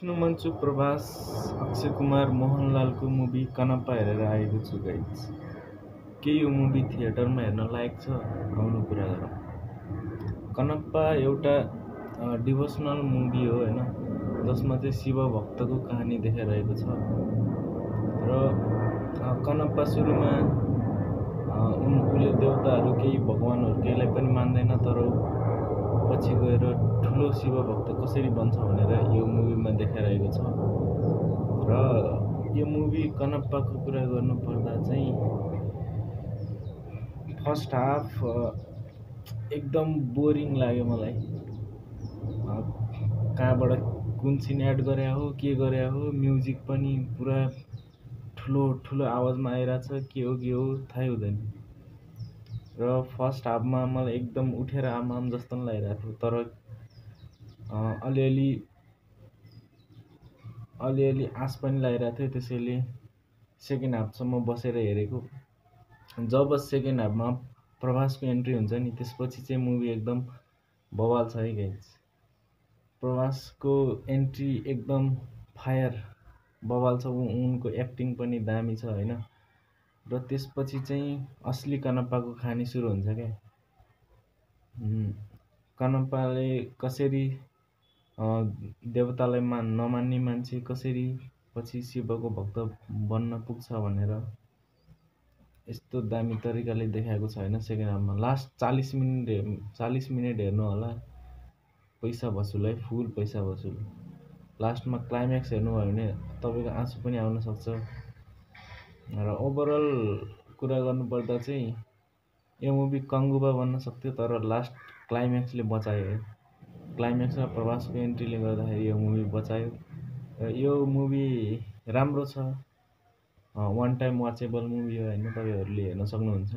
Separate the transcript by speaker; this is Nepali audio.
Speaker 1: विष्णु मन्चु प्रभास अक्षय कुमार मोहनलालको मुभी कनप्पा हेरेर आएको छु गाइज। के यो मुभी थिएटरमा हेर्न लायक छ? आउनु कुरा गरौँ। कनप्पा एउटा डिभोसनल मुभी हो होइन, जसमा चाहिँ शिव भक्तको कहानी देखाइरहेको छ। र कनप्पा सुरुमा उसले देवताहरू केही भगवानहरू केहीलाई पनि मान्दैन, तर पछि गएर ठुलो शिव भक्त कसरी बन्छ भनेर यो मुभीमा देखाइरहेको छ। र यो मुभी कनप्पाको कुरा गर्नुपर्दा चाहिँ फर्स्ट हाफ एकदम बोरिङ लाग्यो मलाई। कहाँबाट कुन सिन एड गरे हो, के गरे हो, म्युजिक पनि पुरा ठुलो ठुलो आवाजमा आइरहेछ, के हो थाहै हुँदैन। र फर्स्ट हाफमा मलाई एकदम उठेर आमाम जस्तो पनि लागिरहेको थियो, तर अलिअलि आश पनि लागिरहेको थियो, त्यसैले सेकेन्ड हाफसम्म बसेर हेरेको। जब सेकेन्ड हाफमा प्रभासको एन्ट्री हुन्छ नि, त्यसपछि चाहिँ मुभी एकदम बवाल छ है गाइज। प्रभासको एन्ट्री एकदम फायर बवाल छ, उनको एक्टिङ पनि दामी छ होइन। र त्यसपछि चाहिँ असली कनप्पाको कहानी सुरु हुन्छ क्या। कनप्पाले कसरी देवतालाई नमान्ने मान्छे कसरी पछि शिवको भक्त बन्न पुग्छ भनेर यस्तो दामी तरिकाले देखाएको छ होइन। सेकेन्ड हाफमा लास्ट 40 मिनट हेर्नु होला, पैसा वसुल है, फुल पैसा वसुल। लास्टमा क्लाइम्याक्स हेर्नुभयो भने तपाईँको आँसु पनि आउन सक्छ। र ओभरअल कुरा गर्नुपर्दा चाहिँ यो मुभी कङ्गुबा बन्न सक्थ्यो, तर लास्ट क्लाइम्याक्सले बचायो है। क्लाइम्याक्स र प्रभासको एन्ट्रीले गर्दाखेरि यो मुभी बचायो। र यो मुभी राम्रो छ, वान टाइम वाचेबल मुभी हो होइन, तपाईँहरूले हेर्न सक्नुहुन्छ।